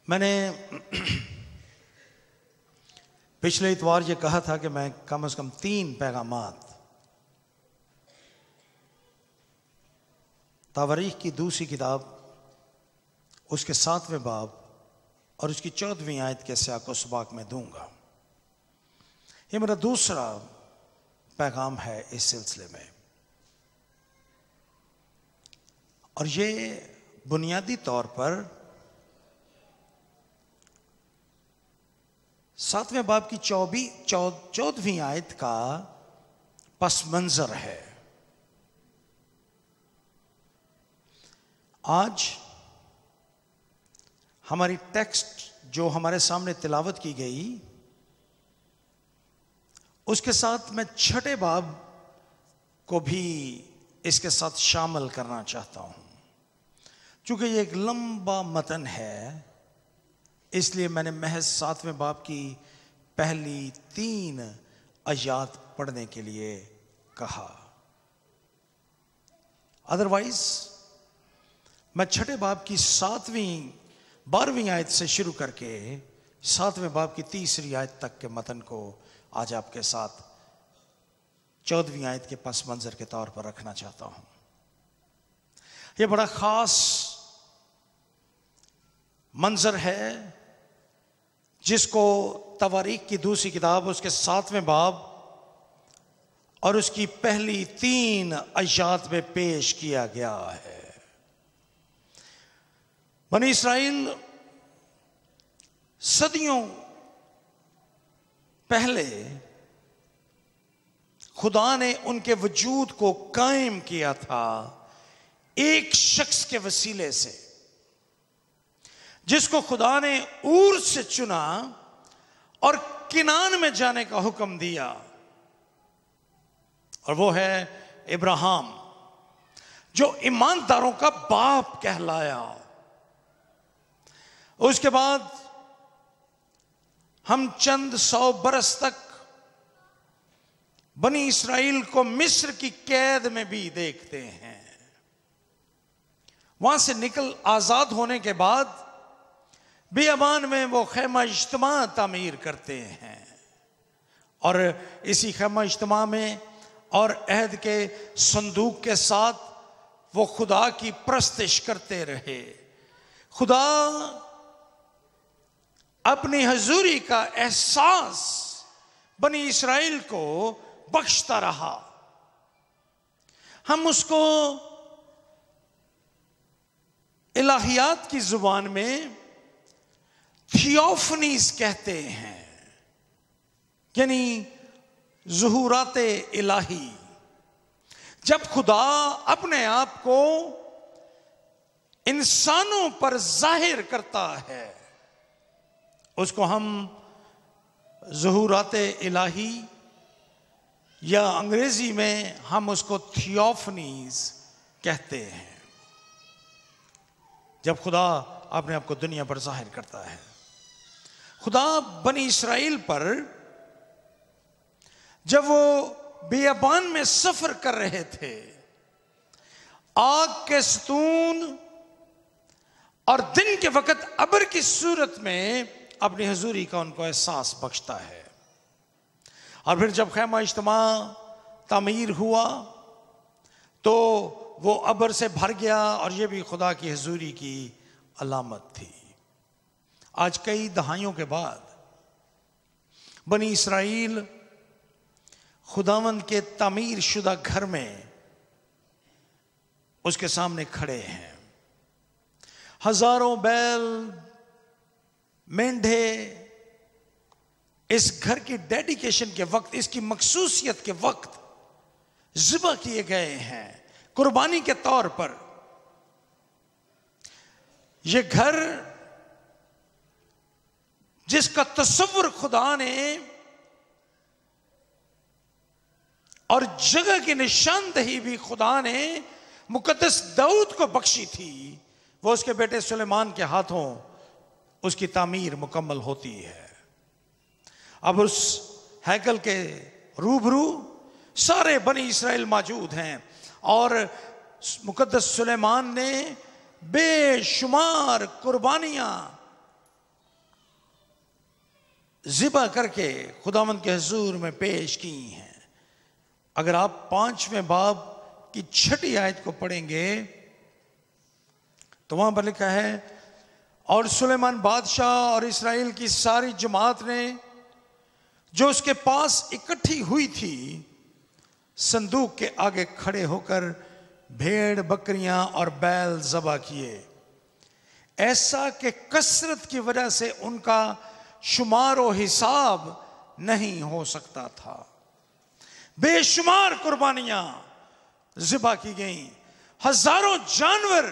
मैंने पिछले इतवार ये कहा था कि मैं कम से कम 3 पैगामात तवारीख की दूसरी किताब उसके 7वें बाब और उसकी 14वीं आयत के सियाक़ो सबाक़ में दूंगा। ये मेरा दूसरा पैगाम है इस सिलसिले में, और ये बुनियादी तौर पर 7वें बाब की 14वीं आयत का पस मंजर है। आज हमारी टेक्स्ट जो हमारे सामने तिलावत की गई, उसके साथ मैं 6ठे बाब को भी इसके साथ शामिल करना चाहता हूं। चूंकि ये एक लंबा मतन है, इसलिए मैंने महज 7वें बाब की पहली 3 आयत पढ़ने के लिए कहा। अदरवाइज मैं 6ठे बाब की 12वीं आयत से शुरू करके 7वें बाब की 3री आयत तक के मतन को आज आपके साथ 14वीं आयत के पस मंजर के तौर पर रखना चाहता हूं। यह बड़ा खास मंजर है जिसको तवारीख की दूसरी किताब उसके 7वें बाब और उसकी पहली 3 आयत में पेश किया गया है। बनी इस्राइल सदियों पहले खुदा ने उनके वजूद को कायम किया था एक शख्स के वसीले से, जिसको खुदा ने ऊर से चुना और किनान में जाने का हुक्म दिया, और वो है इब्राहिम, जो ईमानदारों का बाप कहलाया। उसके बाद हम चंद 100 बरस तक बनी इस्राइल को मिस्र की कैद में भी देखते हैं। वहां से निकल आजाद होने के बाद बियाबान में वो खैमा इज्तिमा तामीर करते हैं, और इसी खैमा इज्तिमा में और अहद के संदूक के साथ वो खुदा की परस्तिश करते रहे। खुदा अपनी हजूरी का एहसास बनी इस्राइल को बख्शता रहा। हम उसको इलाहियात की जुबान में थियोफनीस कहते हैं, यानी ज़ुहूरात इलाही। जब खुदा अपने आप को इंसानों पर जाहिर करता है, उसको हम ज़ुहूरात इलाही या अंग्रेजी में हम उसको थियोफनीस कहते हैं। जब खुदा अपने आप को दुनिया पर जाहिर करता है, खुदा बनी इस्राइल पर जब वो बियाबान में सफर कर रहे थे, आग के सतून और दिन के वक्त अबर की सूरत में अपनी हजूरी का उनको एहसास बख्शता है। और फिर जब खैमा इज्तिमा तामीर हुआ तो वो अबर से भर गया, और ये भी खुदा की हजूरी की अलामत थी। आज कई दहाइयों के बाद बनी इस्राइल खुदावंद के तामीर शुदा घर में उसके सामने खड़े हैं। हजारों बैल मेंढे इस घर की डेडिकेशन के वक्त, इसकी मखसूसियत के वक्त ज़िबा किए गए हैं कुर्बानी के तौर पर। यह घर जिसका तस्वुर खुदा ने और जगह की निशानदही भी खुदा ने मुकद्दस दाऊद को बख्शी थी, वो उसके बेटे सुलेमान के हाथों उसकी तामीर मुकम्मल होती है। अब उस हैकल के रूबरू सारे बनी इस्राइल मौजूद हैं, और मुकद्दस सुलेमान ने बेशुमार कुर्बानियां ज़िबा करके खुदावंद के हुजूर में पेश की हैं। अगर आप 5वें बाब की 6ठी आयत को पढ़ेंगे तो वहां पर लिखा है, और सुलेमान बादशाह और इस्राएल की सारी जमात ने जो उसके पास इकट्ठी हुई थी संदूक के आगे खड़े होकर भेड़ बकरियां और बैल ज़बा किए, ऐसा कि कसरत की वजह से उनका शुमार व हिसाब नहीं हो सकता था। बेशुमार कुर्बानियां ज़िबा की गईं, हजारों जानवर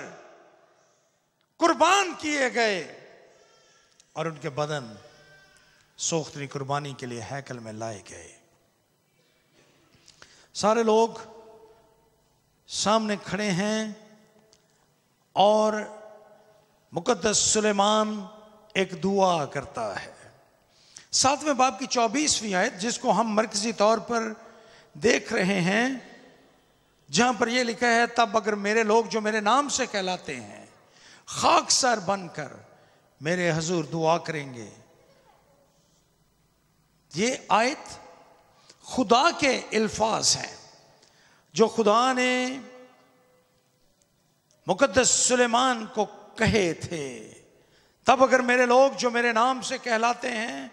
कुर्बान किए गए और उनके बदन सोख्तनी कुर्बानी के लिए हैकल में लाए गए। सारे लोग सामने खड़े हैं और मुकद्दस सुलेमान एक दुआ करता है। 7वें बाब की 24वीं आयत, जिसको हम मरकजी तौर पर देख रहे हैं, जहां पर यह लिखा है, तब अगर मेरे लोग जो मेरे नाम से कहलाते हैं खाकसार बनकर मेरे हुजूर दुआ करेंगे। ये आयत खुदा के अल्फाज हैं जो खुदा ने मुकद्दस सुलेमान को कहे थे। तब अगर मेरे लोग जो मेरे नाम से कहलाते हैं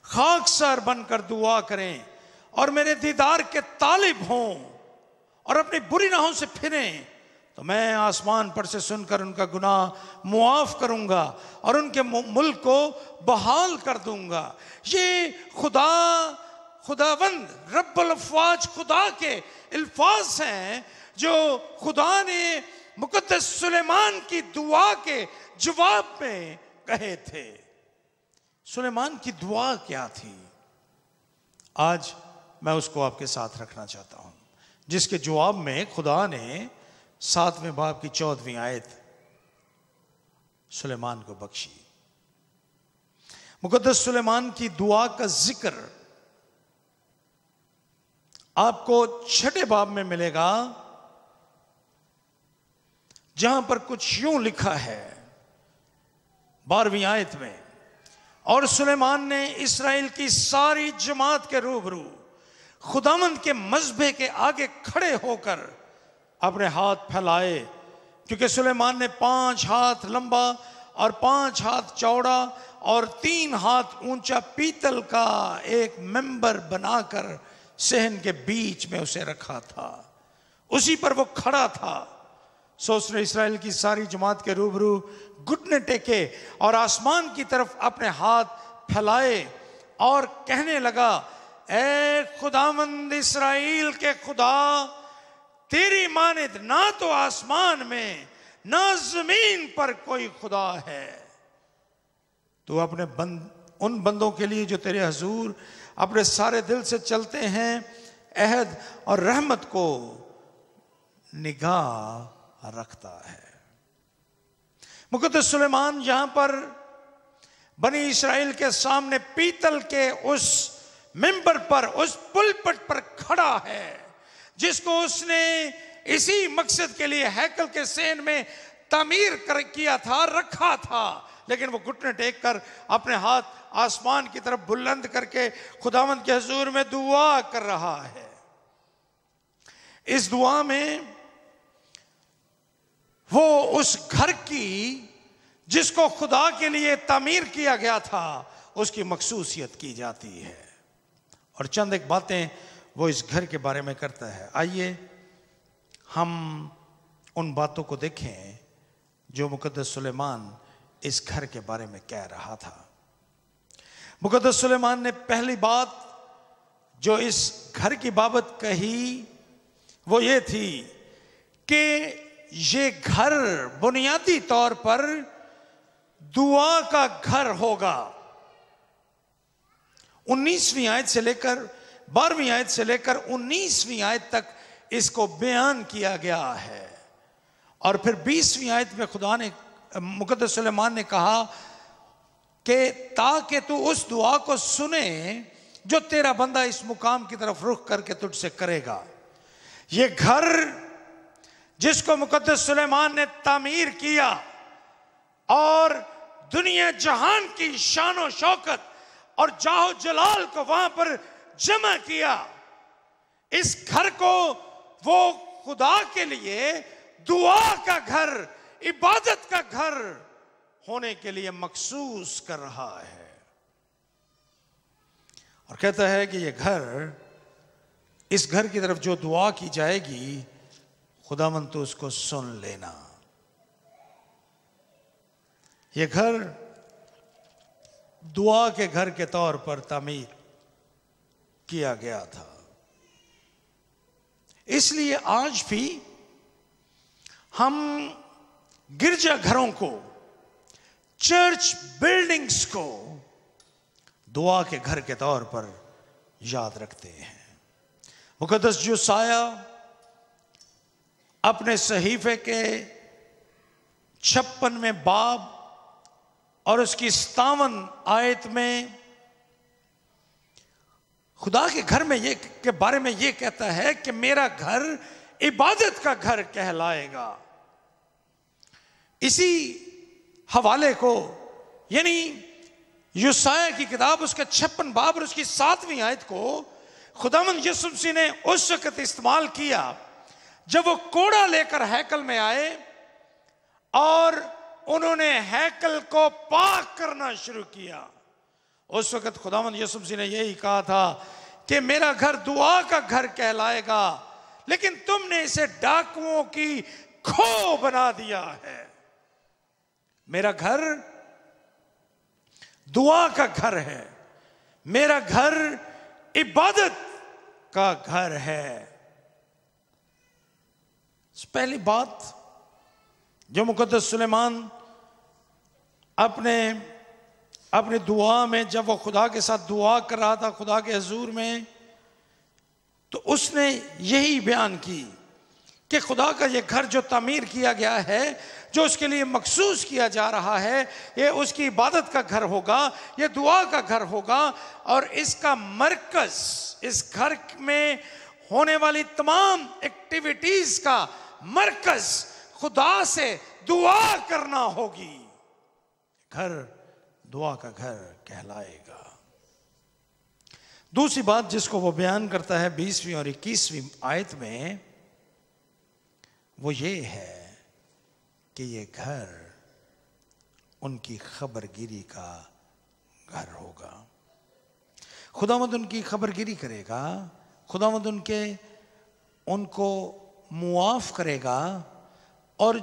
खाकसार बनकर दुआ करें और मेरे दीदार के तालिब हों और अपनी बुरी राहों से फिरें, तो मैं आसमान पर से सुनकर उनका गुनाह मुआफ करूंगा और उनके मुल्क को बहाल कर दूंगा। ये खुदावंद रब्बुल अफ़वाज खुदा के अल्फाज हैं जो खुदा ने मुकद्दस सुलेमान की दुआ के जवाब में कहे थे। सुलेमान की दुआ क्या थी? आज मैं उसको आपके साथ रखना चाहता हूं, जिसके जवाब में खुदा ने 7वें बाब की 14वीं आयत सुलेमान को बख्शी। मुकद्दस सुलेमान की दुआ का जिक्र आपको 6ठे बाब में मिलेगा, जहां पर कुछ यूं लिखा है 12वीं आयत में, और सुलेमान ने इस्राएल की सारी जमात के रूबरू खुदावंद के मज़बे के आगे खड़े होकर अपने हाथ फैलाए, क्योंकि सुलेमान ने 5 हाथ लंबा और 5 हाथ चौड़ा और 3 हाथ ऊंचा पीतल का एक मेंबर बनाकर सहन के बीच में उसे रखा था। उसी पर वो खड़ा था। सो उसने इस्राएल की सारी जमात के रूबरू घुटने टेके और आसमान की तरफ अपने हाथ फैलाए और कहने लगा, ऐ खुदावंद इस्राएल के खुदा, तेरी मानिद ना तो आसमान में ना जमीन पर कोई खुदा है। तू अपने उन बंदों के लिए जो तेरे हुजूर अपने सारे दिल से चलते हैं अहद और रहमत को निगाह रखता है। मुकद्दस सुलेमान यहां पर बनी इस्राएल के सामने पीतल के उस मिंबर पर, उस पुलपट पर खड़ा है जिसको उसने इसी मकसद के लिए हैकल के सेन में तामीर किया था, रखा था। लेकिन वो घुटने टेक कर अपने हाथ आसमान की तरफ बुलंद करके खुदावंद के हुजूर में दुआ कर रहा है। इस दुआ में वो उस घर की जिसको खुदा के लिए तामीर किया गया था उसकी मखसूसियत की जाती है और चंद एक बातें वो इस घर के बारे में करता है। आइए हम उन बातों को देखें जो मुकद्दस सुलेमान इस घर के बारे में कह रहा था। मुकद्दस सुलेमान ने पहली बात जो इस घर की बाबत कही वो ये थी कि ये घर बुनियादी तौर पर दुआ का घर होगा। 19वीं आयत से लेकर 12वीं आयत से लेकर 19वीं आयत तक इसको बयान किया गया है और फिर 20वीं आयत में खुदा ने मुकद्दस सुलेमान ने कहा कि ताकि तू उस दुआ को सुने जो तेरा बंदा इस मुकाम की तरफ रुख करके तुझसे करेगा। ये घर जिसको मुकद्दस सुलेमान ने तामीर किया और दुनिया जहान की शान और शौकत और जाहो जलाल को वहां पर जमा किया। इस घर को वो खुदा के लिए दुआ का घर, इबादत का घर होने के लिए मखसूस कर रहा है और कहता है कि ये घर, इस घर की तरफ जो दुआ की जाएगी खुदावंद तो उसको सुन लेना। ये घर दुआ के घर के तौर पर तामीर किया गया था। इसलिए आज भी हम गिरजा घरों को, चर्च बिल्डिंग्स को दुआ के घर के तौर पर याद रखते हैं। मुकद्दस जोसाया अपने सहीफे के 56वें बाब और उसकी 57 आयत में खुदा के घर में ये के बारे में ये कहता है कि मेरा घर इबादत का घर कहलाएगा। इसी हवाले को, यानी योसाया की किताब उसका 56 बाब और उसकी 7वीं आयत को खुदावंद यीशु मसीह ने उस वक्त इस्तेमाल किया जब वो कोड़ा लेकर हैकल में आए और उन्होंने हैकल को पाक करना शुरू किया। उस वक्त खुदावंद यीशु मसीह ने यही कहा था कि मेरा घर दुआ का घर कहलाएगा, लेकिन तुमने इसे डाकुओं की खो बना दिया है। मेरा घर दुआ का घर है, मेरा घर इबादत का घर है। पहली बात जो मुकद्दस सुलेमान अपने दुआ में, जब वो खुदा के साथ दुआ कर रहा था खुदा के हुजूर में, तो उसने यही बयान की कि खुदा का ये घर जो तामीर किया गया है, जो उसके लिए मखसूस किया जा रहा है, ये उसकी इबादत का घर होगा, ये दुआ का घर होगा और इसका मरकज, इस घर में होने वाली तमाम एक्टिविटीज का मरकज खुदा से दुआ करना होगी। घर दुआ का घर कहलाएगा। दूसरी बात जिसको वो बयान करता है 20वीं और 21वीं आयत में, वो ये है कि ये घर उनकी खबरगिरी का घर होगा। खुदावंद उनकी खबरगिरी करेगा, खुदावंद उनको मुआफ करेगा और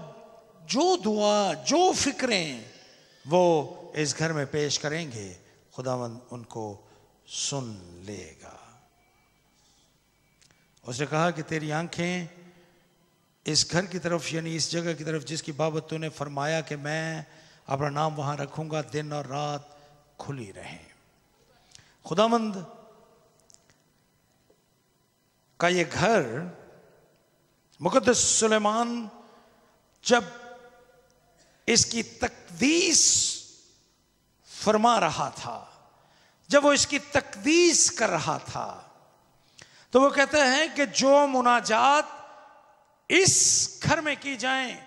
जो दुआ, जो फिक्रें वो इस घर में पेश करेंगे खुदावंद उनको सुन लेगा। उसने कहा कि तेरी आंखें इस घर की तरफ, यानी इस जगह की तरफ जिसकी बाबत तूने फरमाया कि मैं अपना नाम वहां रखूंगा, दिन और रात खुली रहें। खुदावंद का ये घर, मुकद्दस सुलेमान जब इसकी तकदीस फरमा रहा था, जब वो इसकी तकदीस कर रहा था, तो वो कहते हैं कि जो मुनाजात इस घर में की जाएं,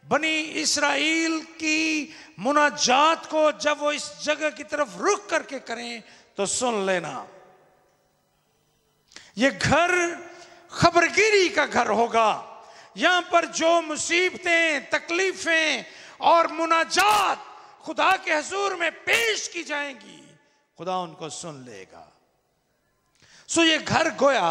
बनी इस्राएल की मुनाजात को जब वो इस जगह की तरफ रुख करके करें तो सुन लेना। ये घर खबरगिरी का घर होगा। यहां पर जो मुसीबतें, तकलीफें और मुनाजात खुदा के हुजूर में पेश की जाएंगी, खुदा उनको सुन लेगा। सो ये घर गोया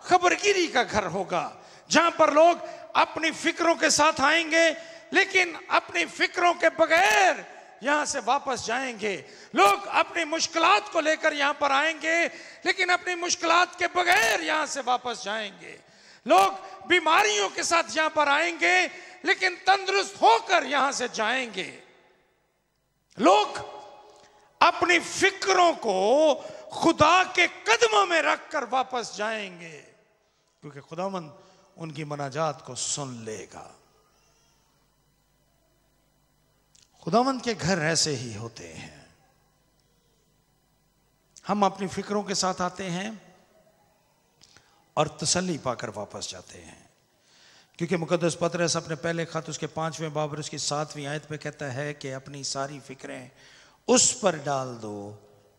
खबरगिरी का घर होगा, जहां पर लोग अपनी फिक्रों के साथ आएंगे लेकिन अपनी फिक्रों के बगैर यहां से वापस जाएंगे। लोग अपनी मुश्किलात को लेकर यहां पर आएंगे लेकिन अपनी मुश्किलात के बगैर यहां से वापस जाएंगे। लोग बीमारियों के साथ यहां पर आएंगे लेकिन तंदुरुस्त होकर यहां से जाएंगे। लोग अपनी फिक्रों को खुदा के कदमों में रखकर वापस जाएंगे, क्योंकि खुदावंद उनकी मनाजात को सुन लेगा। खुदावंद के घर ऐसे ही होते हैं। हम अपनी फिक्रों के साथ आते हैं और तसल्ली पाकर वापस जाते हैं, क्योंकि मुकद्दस पतरस अपने पहले खत उसके 5वें बाब और उसकी 7वीं आयत पे कहता है कि अपनी सारी फिक्रें उस पर डाल दो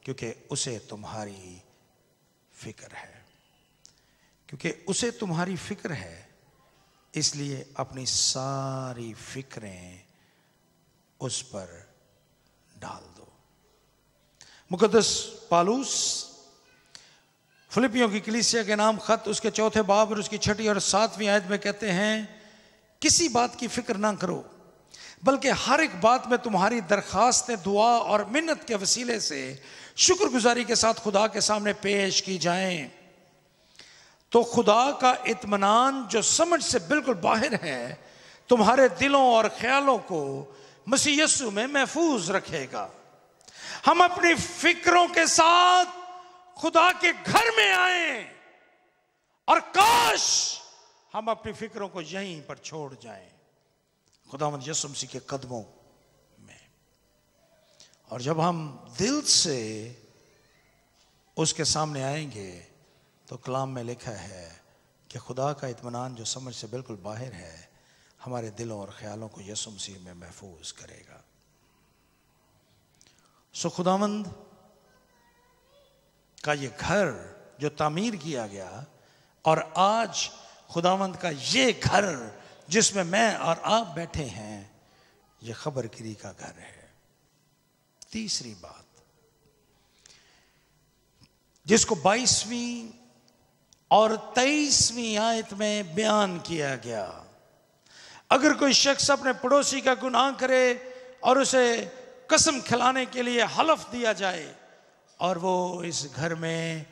क्योंकि उसे तुम्हारी फिक्र है। क्योंकि उसे तुम्हारी फिक्र है, इसलिए अपनी सारी फिक्रें उस पर डाल दो। मुकद्दस पालूस फिलिपियों की कलीसिया के नाम खत उसके 4 बाब और उसकी 6 और 7वीं आयत में कहते हैं, किसी बात की फिक्र ना करो, बल्कि हर एक बात में तुम्हारी दरखास्तें दुआ और मिन्नत के वसीले से शुक्रगुजारी के साथ खुदा के सामने पेश की जाएं, तो खुदा का इत्मीनान जो समझ से बिल्कुल बाहर है तुम्हारे दिलों और ख्यालों को मसीह यीशु में महफूज रखेगा। हम अपनी फिक्रों के साथ खुदा के घर में आए और काश हम अपनी फिक्रों को यहीं पर छोड़ जाएं, खुदावंद यीशु मसीह के कदमों में। और जब हम दिल से उसके सामने आएंगे तो कलाम में लिखा है कि खुदा का इत्मीनान जो समझ से बिल्कुल बाहर है हमारे दिलों और ख्यालों को यीशु मसीह में महफूज करेगा। सो खुदावंद का ये घर जो तामीर किया गया और आज खुदावंद का ये घर जिसमें मैं और आप बैठे हैं, ये खबरगिरी का घर है। तीसरी बात जिसको 22वीं और 23वीं आयत में बयान किया गया, अगर कोई शख्स अपने पड़ोसी का गुनाह करे और उसे कसम खिलाने के लिए हलफ दिया जाए और वो इस घर में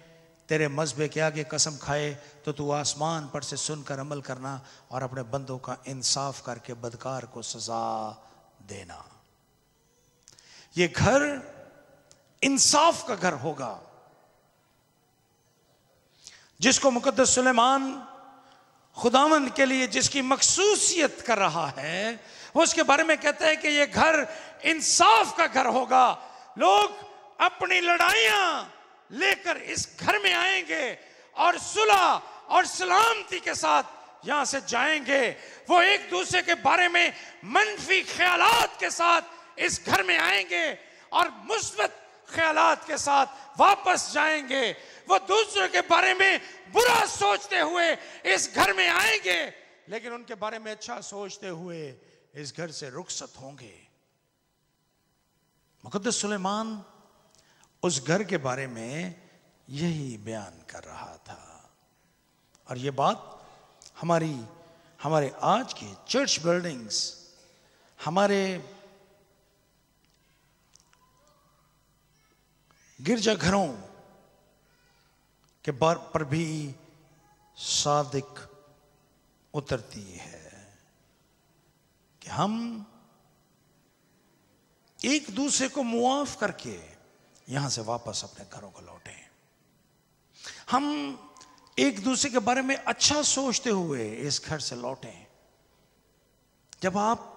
तेरे मज़हब के आगे कसम खाए, तो तू आसमान पर से सुनकर अमल करना और अपने बंदों का इंसाफ करके बदकार को सजा देना। ये घर इंसाफ का घर होगा, जिसको मुकद्दस सुलेमान खुदावंद के लिए जिसकी मखसूसियत कर रहा है, वो उसके बारे में कहता है कि ये घर इंसाफ का घर होगा। लोग अपनी लड़ाइयां लेकर इस घर में आएंगे और सुलह और सलामती के साथ यहां से जाएंगे। वो एक दूसरे के बारे में मनफी ख्यालात के साथ इस घर में आएंगे और मुस्बत ख्यालात के साथ वापस जाएंगे। वो दूसरे के बारे में बुरा सोचते हुए इस घर में आएंगे, लेकिन उनके बारे में अच्छा सोचते हुए इस घर से रुखसत होंगे। मुकद्दस सुलेमान उस घर के बारे में यही बयान कर रहा था। और ये बात हमारे आज की चर्च बिल्डिंग्स, हमारे गिरजाघरों के बार पर भी सादिक उतरती है कि हम एक दूसरे को मुआफ करके यहां से वापस अपने घरों को लौटें। हम एक दूसरे के बारे में अच्छा सोचते हुए इस घर से लौटें। जब आप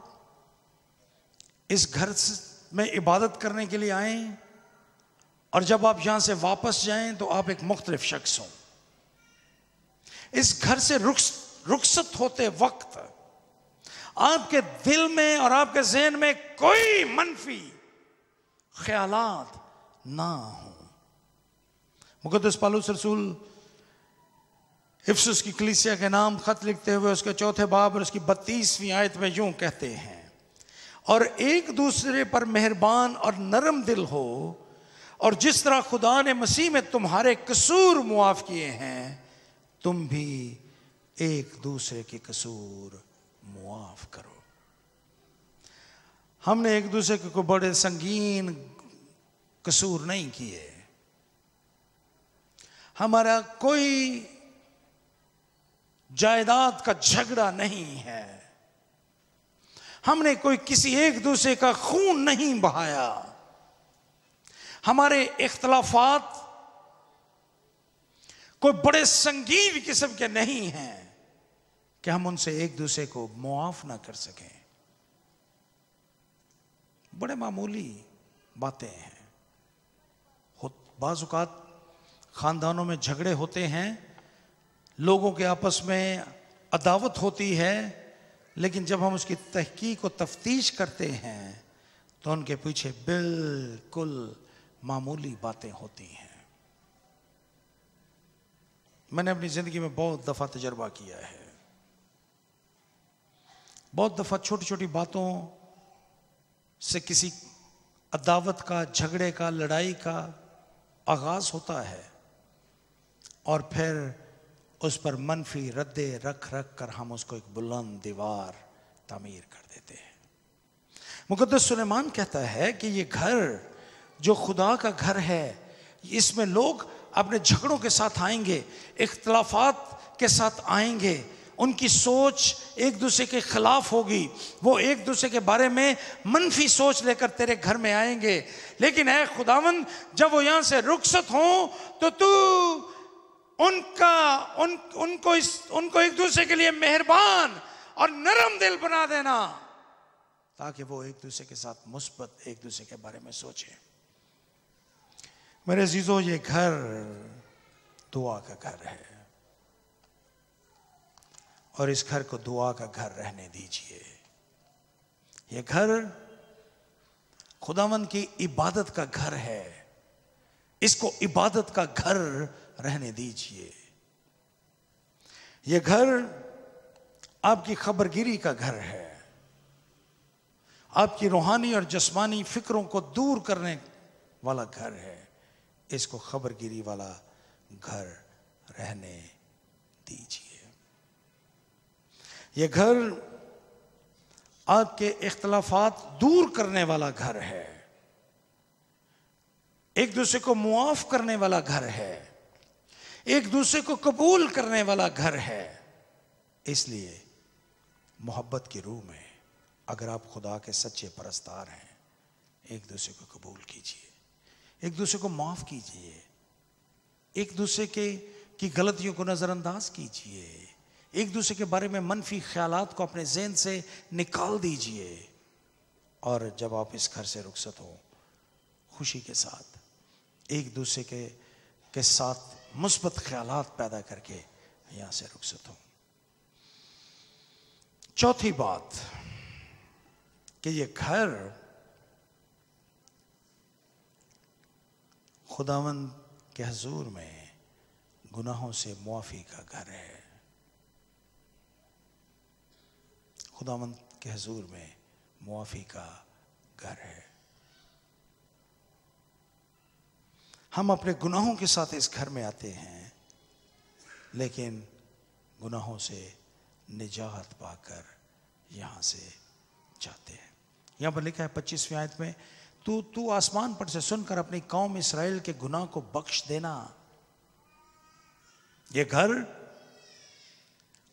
इस घर में इबादत करने के लिए आए और जब आप यहां से वापस जाएं तो आप एक मुख्तलिफ शख्स हो। इस घर से रुखसत होते वक्त आपके दिल में और आपके ज़हन में कोई मनफी ख्यालात ना हो। मुकद्दस पौलुस रसूल इफिसुस की कलीसिया के नाम खत लिखते हुए उसके 4 बाब और उसकी 32वीं आयत में यूं कहते हैं, और एक दूसरे पर मेहरबान और नरम दिल हो, और जिस तरह खुदा ने मसीह में तुम्हारे कसूर मुआफ किए हैं, तुम भी एक दूसरे के कसूर मुआफ करो। हमने एक दूसरे को बड़े संगीन कसूर नहीं किए। हमारा कोई जायदाद का झगड़ा नहीं है। हमने कोई किसी एक दूसरे का खून नहीं बहाया। हमारे इख्तलाफात कोई बड़े संगीन किस्म के नहीं हैं कि हम उनसे एक दूसरे को मुआफ ना कर सकें। बड़े मामूली बातें हैं। बाज़ औक़ात खानदानों में झगड़े होते हैं, लोगों के आपस में अदावत होती है, लेकिन जब हम उसकी तहकीक और तफ्तीश करते हैं तो उनके पीछे बिल्कुल मामूली बातें होती हैं। मैंने अपनी जिंदगी में बहुत दफा तजर्बा किया है। बहुत दफा छोटी छोटी बातों से किसी अदावत का, झगड़े का, लड़ाई का आगाज होता है और फिर उस पर मनफी रद्दे रख रख कर हम उसको एक बुलंद दीवार तामीर कर देते हैं। मुकद्दस सुलेमान कहता है कि ये घर जो खुदा का घर है, इसमें लोग अपने झगड़ों के साथ आएंगे, इख्तलाफात के साथ आएंगे, उनकी सोच एक दूसरे के खिलाफ होगी, वो एक दूसरे के बारे में मनफी सोच लेकर तेरे घर में आएंगे। लेकिन ऐ खुदावंद, जब वो यहां से रुखसत हों तो तू उनको एक दूसरे के लिए मेहरबान और नरम दिल बना देना, ताकि वो एक दूसरे के साथ मुस्बत एक दूसरे के बारे में सोचे। मेरे अजीजों, ये घर दुआ का घर है और इस घर को दुआ का घर रहने दीजिए। ये घर खुदावंद की इबादत का घर है, इसको इबादत का घर रहने दीजिए। ये घर आपकी खबरगिरी का घर है, आपकी रूहानी और जिस्मानी फिक्रों को दूर करने वाला घर है। इसको खबरगिरी वाला घर रहने दीजिए। यह घर आपके इख्तलाफात दूर करने वाला घर है, एक दूसरे को मुआफ करने वाला घर है, एक दूसरे को कबूल करने वाला घर है। इसलिए मोहब्बत की रूह में अगर आप खुदा के सच्चे परस्तार हैं, एक दूसरे को कबूल कीजिए, एक दूसरे को माफ कीजिए, एक दूसरे की गलतियों को नजरअंदाज कीजिए, एक दूसरे के बारे में मनफी ख्यालात को अपने ज़हन से निकाल दीजिए। और जब आप इस घर से रुखसत हो, खुशी के साथ एक दूसरे के साथ मुस्बत ख्यालात पैदा करके यहां से रुखसत हो। चौथी बात कि ये घर खुदावंद के हुजूर में गुनाहों से मुआफी का घर है। खुदावंद के हुजूर में मुआफी का घर है। हम अपने गुनाहों के साथ इस घर में आते हैं, लेकिन गुनाहों से निजात पाकर यहां से जाते हैं। यहां पर लिखा है 25वीं आयत में, तू आसमान पर से सुनकर अपनी कौम इस्राएल के गुनाह को बख्श देना। यह घर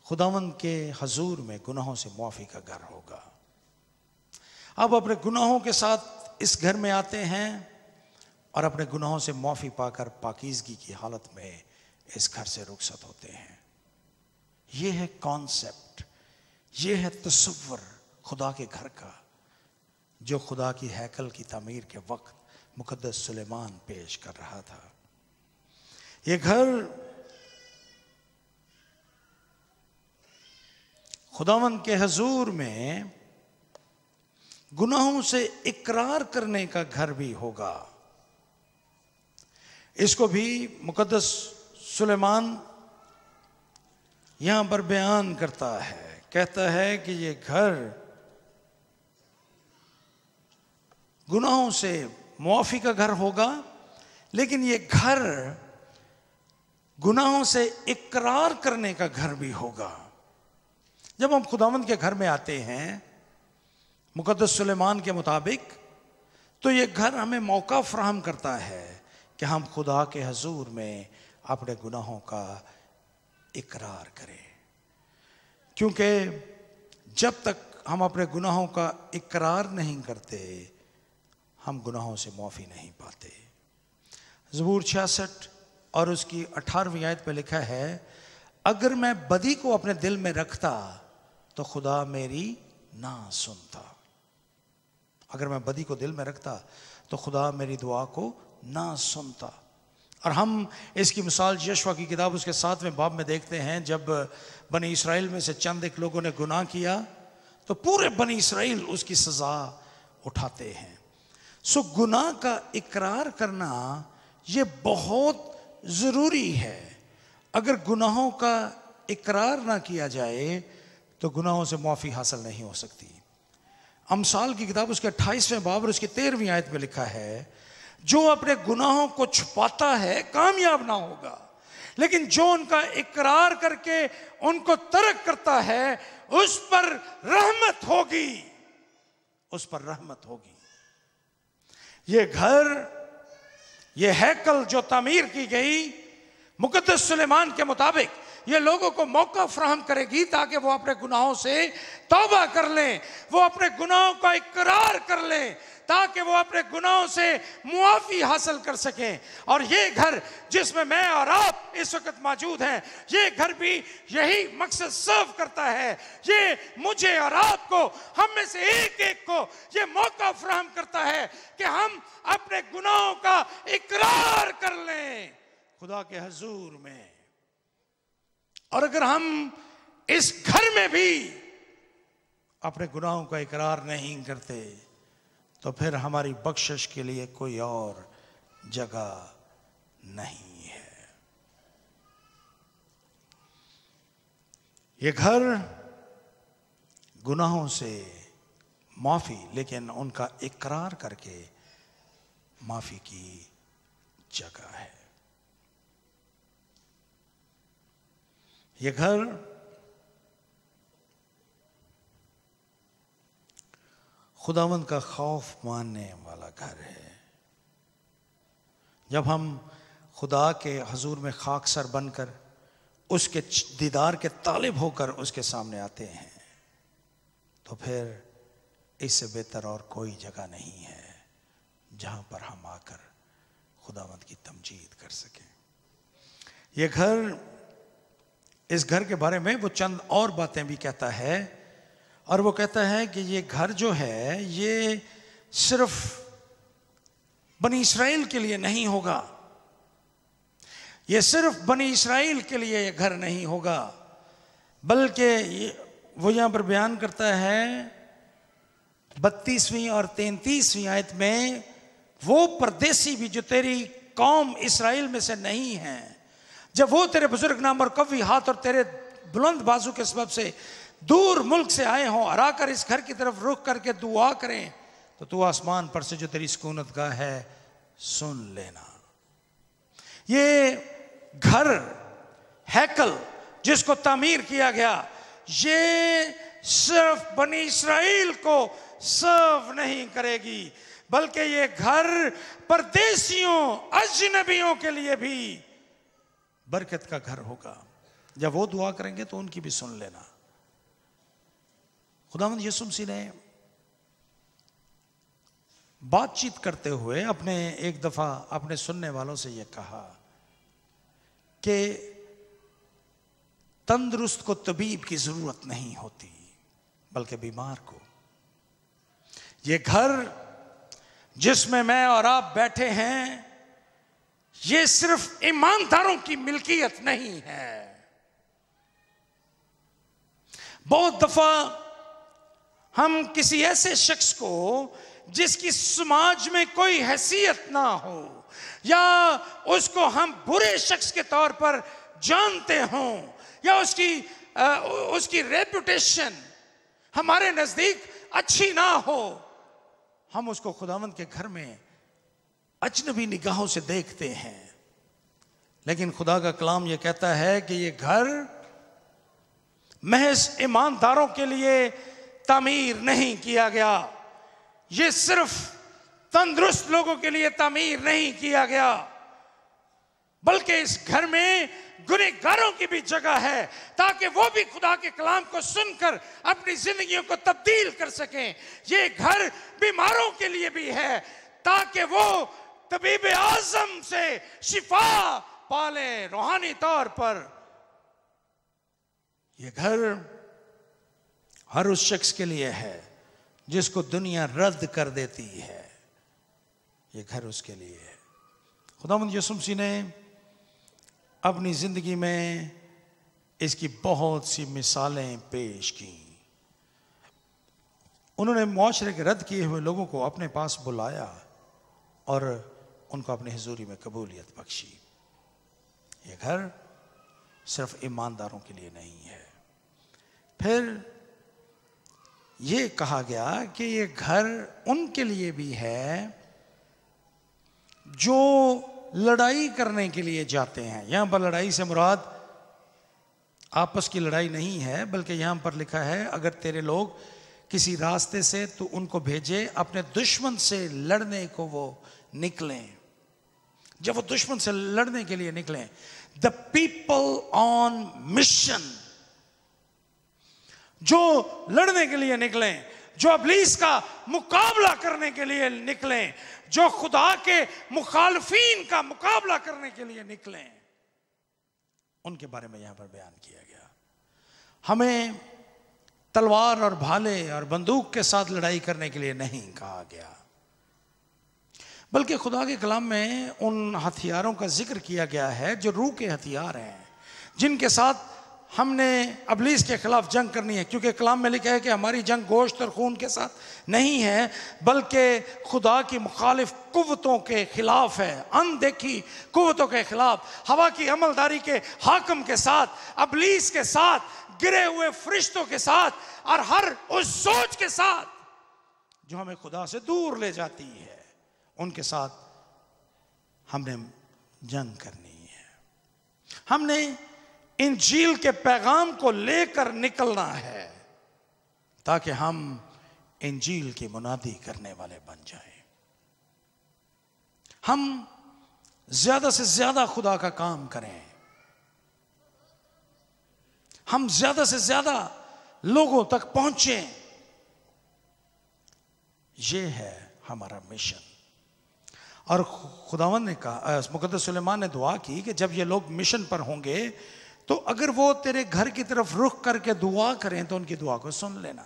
खुदावंद के हुजूर में गुनाहों से मुआफी का घर होगा। अब अपने गुनाहों के साथ इस घर में आते हैं और अपने गुनाहों से मुआफी पाकर पाकीज़गी की हालत में इस घर से रुखसत होते हैं। यह है कॉन्सेप्ट, यह है तस्वर खुदा के घर का, जो खुदा की हैकल की तामीर के वक्त मुकद्दस सुलेमान पेश कर रहा था। यह घर खुदावंद के हुजूर में गुनाहों से इकरार करने का घर भी होगा। इसको भी मुकद्दस सुलेमान यहां पर बयान करता है, कहता है कि ये घर गुनाहों से मुआफी का घर होगा, लेकिन ये घर गुनाहों से इकरार करने का घर भी होगा। जब हम खुदावंद के घर में आते हैं मुकद्दस सुलेमान के मुताबिक, तो ये घर हमें मौका फराहम करता है कि हम खुदा के हुजूर में अपने गुनाहों का इकरार करें, क्योंकि जब तक हम अपने गुनाहों का इकरार नहीं करते, हम गुनाहों से मुआफी नहीं पाते। ज़बूर 66 और उसकी 18वीं आयत में लिखा है, अगर मैं बदी को अपने दिल में रखता तो खुदा मेरी ना सुनता। अगर मैं बदी को दिल में रखता तो खुदा मेरी दुआ को ना सुनता। और हम इसकी मिसाल यशवा की किताब उसके 7वें बाब में देखते हैं। जब बनी इसराइल में से चंद एक लोगों ने गुनाह किया तो पूरे बनी इसराइल उसकी सज़ा उठाते हैं। सो गुनाह का इकरार करना ये बहुत जरूरी है। अगर गुनाहों का इकरार ना किया जाए तो गुनाहों से माफी हासिल नहीं हो सकती। अमसाल की किताब उसके 28वें बाब और उसकी 13वीं आयत में लिखा है, जो अपने गुनाहों को छुपाता है कामयाब ना होगा, लेकिन जो उनका इकरार करके उनको तर्क करता है उस पर रहमत होगी, उस पर रहमत होगी। ये घर, ये हैकल जो तामीर की गई मुकद्दस सुलेमान के मुताबिक, ये लोगों को मौका फराहम करेगी ताकि वो अपने गुनाहों से तौबा कर लें, वो अपने गुनाहों का इकरार कर लें, ताकि वो अपने गुनाहों से मुआफी हासिल कर सकें। और ये घर जिसमें मैं और आप इस वक्त मौजूद हैं, ये घर भी यही मकसद सर्व करता है। ये मुझे और आपको, हम में से एक एक को ये मौका फराहम करता है कि हम अपने गुनाहों का इकरार कर लें खुदा के हजूर में। और अगर हम इस घर में भी अपने गुनाहों का इकरार नहीं करते तो फिर हमारी बख्शिश के लिए कोई और जगह नहीं है। ये घर गुनाहों से माफी, लेकिन उनका इकरार करके माफी की जगह है। ये घर खुदावंद का खौफ मानने वाला घर है। जब हम खुदा के हजूर में खाकसर बनकर उसके दीदार के तालिब होकर उसके सामने आते हैं तो फिर इससे बेहतर और कोई जगह नहीं है जहां पर हम आकर खुदावंद की तमजीद कर सकें। ये घर, इस घर के बारे में वो चंद और बातें भी कहता है, और वो कहता है कि ये घर जो है ये सिर्फ बनी इसराइल के लिए नहीं होगा, ये सिर्फ बनी इसराइल के लिए ये घर नहीं होगा, बल्कि वो यहां पर बयान करता है 32वीं और 33वीं आयत में, वो परदेसी भी जो तेरी कौम इसराइल में से नहीं है, जब वो तेरे बुजुर्ग नाम और कवी हाथ और तेरे बुलंद बाजू के सबब से दूर मुल्क से आए हों और आकर इस घर की तरफ रुख करके दुआ करें, तो तू आसमान पर से जो तेरी सुकूनत गाह है सुन लेना। ये घर, हैकल जिसको तामीर किया गया, ये सिर्फ बनी इसराइल को सर्व नहीं करेगी, बल्कि ये घर परदेसियों, अजनबियों के लिए भी बरकत का घर होगा। जब वो दुआ करेंगे तो उनकी भी सुन लेना। खुदावंद यीशु मसीह ने बातचीत करते हुए अपने एक दफा अपने सुनने वालों से यह कहा कि तंदुरुस्त को तबीब की जरूरत नहीं होती बल्कि बीमार को। ये घर जिसमें मैं और आप बैठे हैं, ये सिर्फ ईमानदारों की मिल्कियत नहीं है। बहुत दफा हम किसी ऐसे शख्स को जिसकी समाज में कोई हैसियत ना हो, या उसको हम बुरे शख्स के तौर पर जानते हों, या उसकी रेपुटेशन हमारे नजदीक अच्छी ना हो, हम उसको खुदावंद के घर में अजनबी निगाहों से देखते हैं। लेकिन खुदा का कलाम यह कहता है कि यह घर महज ईमानदारों के लिए तामीर नहीं किया गया, यह सिर्फ तंदुरुस्त लोगों के लिए तामीर नहीं किया गया, बल्कि इस घर में गुनहगारों की भी जगह है ताकि वो भी खुदा के कलाम को सुनकर अपनी जिंदगियों को तब्दील कर सकें। ये घर बीमारों के लिए भी है ताकि वो तबीब आजम से शिफा पाले रूहानी तौर पर। यह घर हर उस शख्स के लिए है जिसको दुनिया रद्द कर देती है, यह घर उसके लिए है। खुदावंद यीशु मसीह ने अपनी जिंदगी में इसकी बहुत सी मिसालें पेश की। उन्होंने मुआशरे के रद्द किए हुए लोगों को अपने पास बुलाया और उनको अपनी हुजूरी में कबूलियत बख्शी। ये घर सिर्फ ईमानदारों के लिए नहीं है। फिर ये कहा गया कि ये घर उनके लिए भी है जो लड़ाई करने के लिए जाते हैं। यहां पर लड़ाई से मुराद आपस की लड़ाई नहीं है, बल्कि यहां पर लिखा है अगर तेरे लोग किसी रास्ते से तो उनको भेजे, अपने दुश्मन से लड़ने को वो निकलें। जब वो दुश्मन से लड़ने के लिए निकलें, द पीपल ऑन मिशन, जो लड़ने के लिए निकलें, जो इब्लीस का मुकाबला करने के लिए निकलें, जो खुदा के मुखालफीन का मुकाबला करने के लिए निकलें, उनके बारे में यहां पर बयान किया गया। हमें तलवार और भाले और बंदूक के साथ लड़ाई करने के लिए नहीं कहा गया, बल्कि खुदा के कलाम में उन हथियारों का जिक्र किया गया है जो रूह के हथियार हैं, जिनके साथ हमने इब्लीस के खिलाफ जंग करनी है। क्योंकि कलाम में लिखा है कि हमारी जंग गोश्त और खून के साथ नहीं है, बल्कि खुदा की मुखालिफ कुव्वतों के खिलाफ है, अनदेखी कुव्वतों के खिलाफ, हवा की अमलदारी के हाकिम के साथ, इब्लीस के साथ, गिरे हुए फरिश्तों के साथ, और हर उस सोच के साथ जो हमें खुदा से दूर ले जाती है, उनके साथ हमने जंग करनी है। हमने इंजील के पैगाम को लेकर निकलना है ताकि हम इंजील की मुनादी करने वाले बन जाएं। हम ज्यादा से ज्यादा खुदा का काम करें, हम ज्यादा से ज्यादा लोगों तक पहुंचें। यह है हमारा मिशन। और खुदावंद ने कहा, मुकद्दस सुलेमान ने दुआ की कि जब ये लोग मिशन पर होंगे तो अगर वो तेरे घर की तरफ रुख करके दुआ करें तो उनकी दुआ को सुन लेना।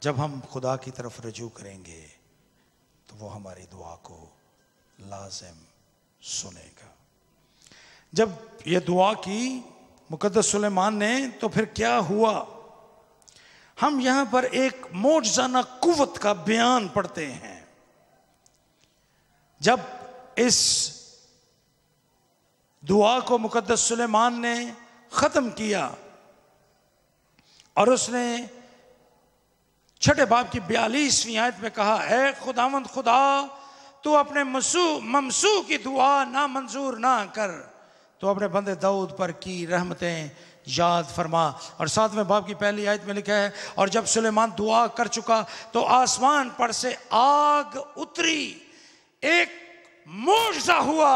जब हम खुदा की तरफ रजू करेंगे तो वो हमारी दुआ को लाजिम सुनेगा। जब ये दुआ की मुकद्दस सुलेमान ने तो फिर क्या हुआ? हम यहां पर एक मौजज़ाना कुव्वत का बयान पढ़ते हैं। जब इस दुआ को मुकद्दस सुलेमान ने खत्म किया और उसने छठे बाब की 42वीं आयत में कहा, ऐ खुदावंद खुदा, तू अपने ममसू की दुआ ना मंजूर ना कर, तो अपने बंदे दाऊद पर की रहमतें याद फरमा। और 7वें बाब की पहली आयत में लिखा है, और जब सुलेमान दुआ कर चुका तो आसमान पर से आग उतरी, एक मौजज़ा हुआ,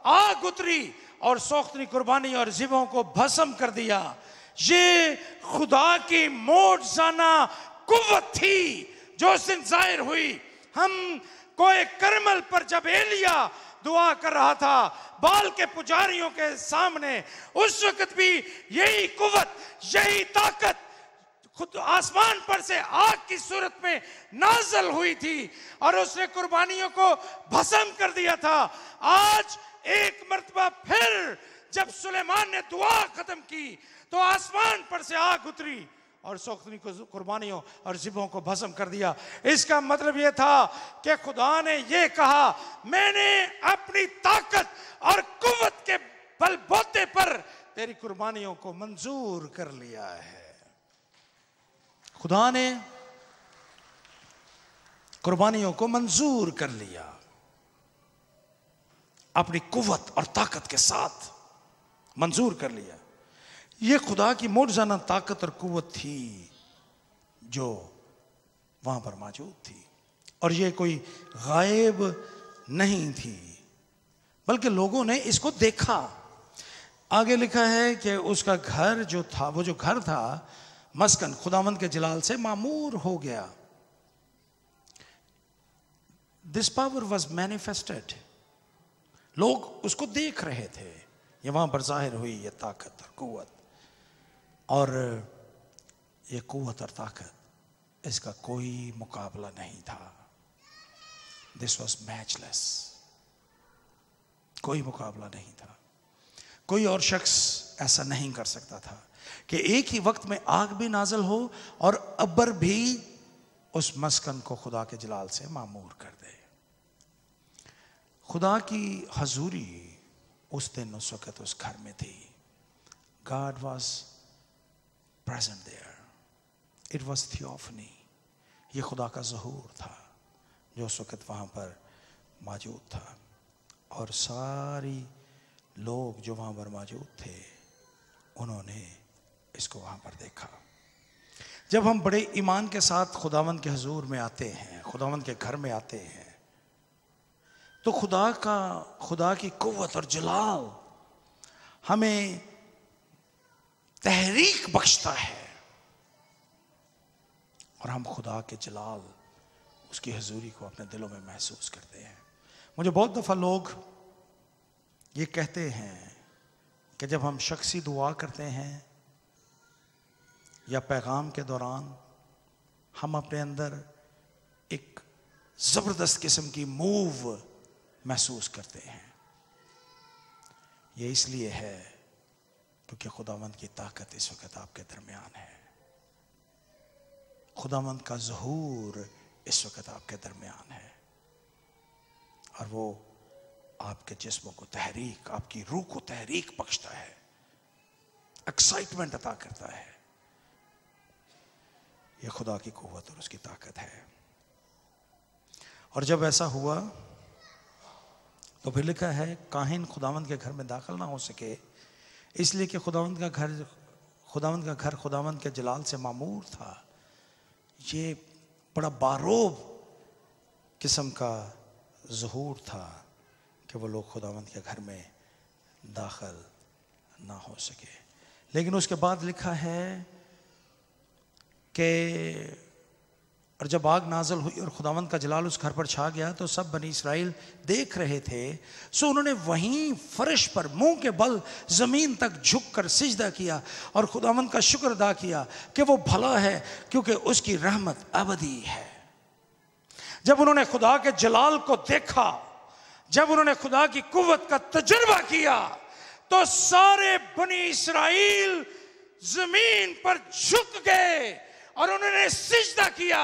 आग उतरी और सोख्तनी कुर्बानी और ज़िबों को भस्म कर दिया। ये खुदा की मौजज़ाना कुव्वत थी जो उस दिन जाहिर हुई। हम कोई करमल पर जब एलिया दुआ कर रहा था बाल के पुजारियों के सामने, उस वक्त भी यही कुव्वत, यही ताकत खुद आसमान पर से आग की सूरत में नाज़िल हुई थी और उसने कुर्बानियों को भस्म कर दिया था। आज एक मर्तबा फिर जब सुलेमान ने दुआ खत्म की तो आसमान पर से आग उतरी और सोख्तनी कुर्बानियों और ज़िबों को भस्म कर दिया। इसका मतलब यह था कि खुदा ने यह कहा, मैंने अपनी ताकत और कुव्वत के बलबूते पर तेरी कुर्बानियों को मंजूर कर लिया है। खुदा ने कुर्बानियों को मंजूर कर लिया, अपनी कुव्वत और ताकत के साथ मंजूर कर लिया। ये खुदा की मौजज़ाना ताकत और कुव्वत थी जो वहां पर मौजूद थी, और ये कोई गायब नहीं थी, बल्कि लोगों ने इसको देखा। आगे लिखा है कि उसका घर जो था, वो जो घर था मस्कन, खुदावंद के जलाल से मामूर हो गया। दिस पावर वॉज मैनिफेस्टेड, लोग उसको देख रहे थे। ये वहां पर जाहिर हुई ये ताकत और कुव्वत, और ये कुव्वत और ताकत, इसका कोई मुकाबला नहीं था। दिस वॉज मैचलेस, कोई मुकाबला नहीं था। कोई और शख्स ऐसा नहीं कर सकता था कि एक ही वक्त में आग भी नाज़िल हो और अब्बर भी उस मस्कन को खुदा के जलाल से मामूर कर दे। खुदा की हजूरी उस दिन उस वक़्त उस घर में थी। God was present there. It was theophany. ये खुदा का ज़हूर था जो उस वक़्त वहाँ पर मौजूद था, और सारी लोग जो वहाँ पर मौजूद थे उन्होंने इसको वहाँ पर देखा। जब हम बड़े ईमान के साथ खुदावंद के हजूर में आते हैं, खुदावंद के घर में आते हैं, तो खुदा की कुव्वत और जलाल हमें तहरीक बख्शता है, और हम खुदा के जलाल, उसकी हजूरी को अपने दिलों में महसूस करते हैं। मुझे बहुत दफ़ा लोग ये कहते हैं कि जब हम शख्सी दुआ करते हैं या पैगाम के दौरान हम अपने अंदर एक ज़बरदस्त किस्म की मूव महसूस करते हैं, ये इसलिए है क्योंकि खुदावंद की ताकत इस वक्त आपके दरमियान है। खुदावंद का ज़हूर इस वक्त आपके दरमियान है, और वो आपके जिस्म को तहरीक, आपकी रूह को तहरीक बख्शता है, एक्साइटमेंट अता करता है। ये खुदा की कुव्वत और उसकी ताकत है। और जब ऐसा हुआ तो फिर लिखा है काहिन खुदावंद के घर में दाखिल ना हो सके, इसलिए कि खुदावंद का घर खुदावंद के जलाल से मामूर था। ये बड़ा बारोब किस्म का ज़हूर था कि वो लोग खुदावंद के घर में दाखिल ना हो सके। लेकिन उसके बाद लिखा है कि और जब आग नाजल हुई और खुदावंद का जलाल उस घर पर छा गया तो सब बनी इस्राएल देख रहे थे, सो उन्होंने वहीं फर्श पर मुंह के बल जमीन तक झुककर सिजदा किया और खुदावंद का शुक्र अदा किया कि वो भला है, क्योंकि उसकी रहमत अबदी है। जब उन्होंने खुदा के जलाल को देखा, जब उन्होंने खुदा की कुव्वत का तजुर्बा किया, तो सारे बनी इस्राएल जमीन पर झुक गए और उन्होंने सिजदा किया।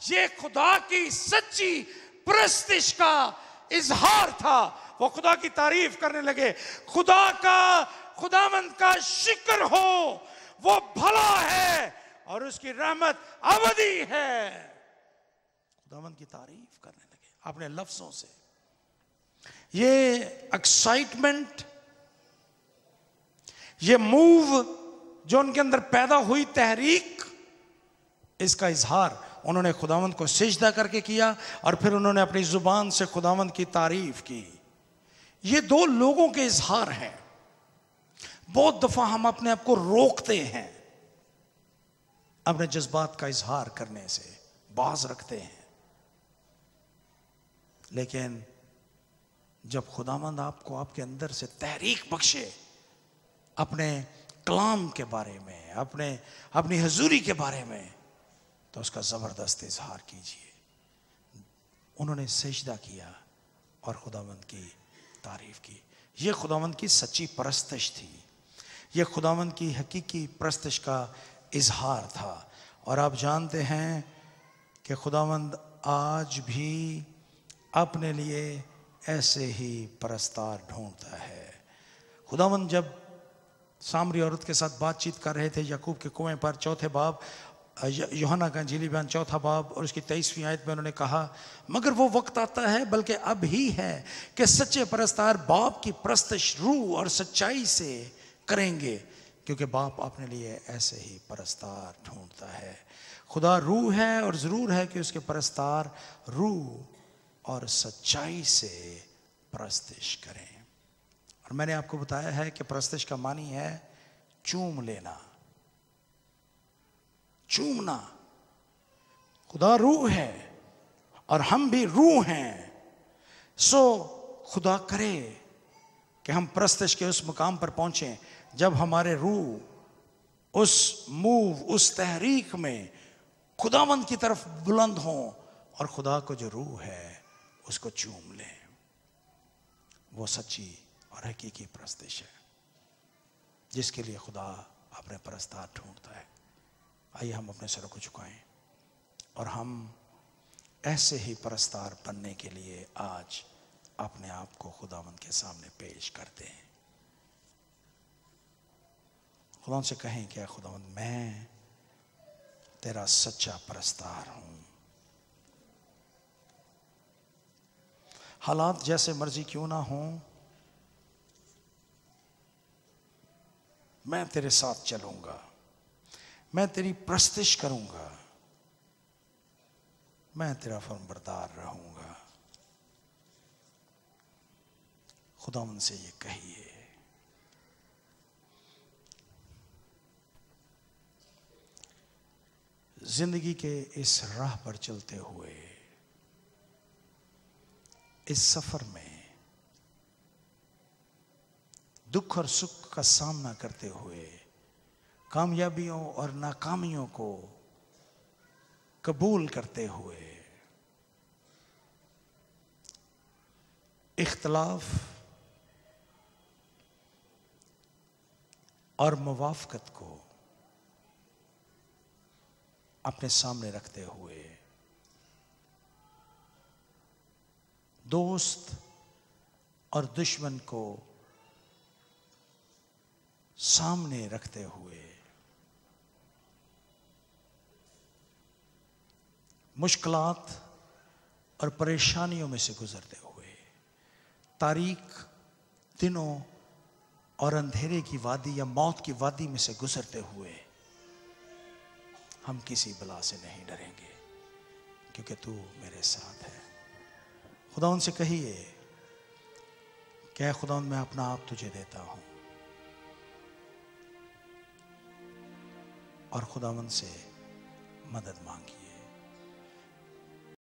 ये खुदा की सच्ची परस्तिश का इजहार था। वो खुदा की तारीफ करने लगे, खुदावंद का शुक्र हो, वो भला है और उसकी रहमत अबदी है। खुदावंद की तारीफ करने लगे अपने लफ्जों से। ये एक्साइटमेंट, ये मूव जो उनके अंदर पैदा हुई, तहरीक, इसका इजहार उन्होंने खुदावंद को सिजदा करके किया और फिर उन्होंने अपनी जुबान से खुदावंद की तारीफ की। ये दो लोगों के इजहार हैं। बहुत दफा हम अपने आप को रोकते हैं अपने जज्बात का इजहार करने से, बाज रखते हैं, लेकिन जब खुदावंद आपको आपके अंदर से तहरीक बख्शे अपने कलाम के बारे में, अपनी हजूरी के बारे में, तो उसका जबरदस्त इजहार कीजिए। उन्होंने सजदा किया और खुदावंद की तारीफ की। यह खुदावंद की सच्ची परस्तिश थी, यह खुदावंद की हकीकी परस्तिश का इजहार था। और आप जानते हैं कि खुदावंद आज भी अपने लिए ऐसे ही परस्तार ढूंढता है। खुदावंद जब सामरी औरत के साथ बातचीत कर रहे थे याकूब के कुएं पर, चौथे बाब यूहन्ना का इंजीली बयान चौथा बाब और उसकी 23वीं आयत में उन्होंने कहा, मगर वो वक्त आता है, बल्कि अब ही है, कि सच्चे परस्तार बाप की परस्तिश रूह और सच्चाई से करेंगे, क्योंकि बाप अपने लिए ऐसे ही परस्तार ढूंढता है। खुदा रूह है और ज़रूर है कि उसके परस्तार रूह और सच्चाई से परस्तिश करें। और मैंने आपको बताया है कि परस्तिश का मानी है चूम लेना, चूमना। खुदा रूह है और हम भी रूह हैं। सो खुदा करे कि हम परस्तिश के उस मुकाम पर पहुंचें जब हमारे रूह उस मूव, उस तहरीक में खुदावंद की तरफ बुलंद हों और खुदा को जो रूह है उसको चूम लें। वो सच्ची और हकीकी परस्तिश है जिसके लिए खुदा अपने परस्तार ढूंढता है। आइए हम अपने सरों को झुकाएं और हम ऐसे ही परस्तार बनने के लिए आज अपने आप को खुदावंद के सामने पेश करते हैं। खुदावंद से कहें क्या खुदावंद मैं तेरा सच्चा परस्तार हूं। हालात जैसे मर्जी क्यों ना हो, मैं तेरे साथ चलूंगा, मैं तेरी प्रस्तिश करूंगा, मैं तेरा फरमाबरदार रहूंगा। खुदावंद से ये कहिए। जिंदगी के इस राह पर चलते हुए, इस सफर में दुख और सुख का सामना करते हुए, कामयाबियों और नाकामियों को कबूल करते हुए, इख्तलाफ और मुवाफकत को अपने सामने रखते हुए, दोस्त और दुश्मन को सामने रखते हुए, मुश्किलात और परेशानियों में से गुजरते हुए, तारीक दिनों और अंधेरे की वादी या मौत की वादी में से गुजरते हुए, हम किसी बला से नहीं डरेंगे क्योंकि तू मेरे साथ है। खुदावंद से कहिए, क्या खुदावंद मैं अपना आप तुझे देता हूं, और खुदावंद से मदद मांगिए।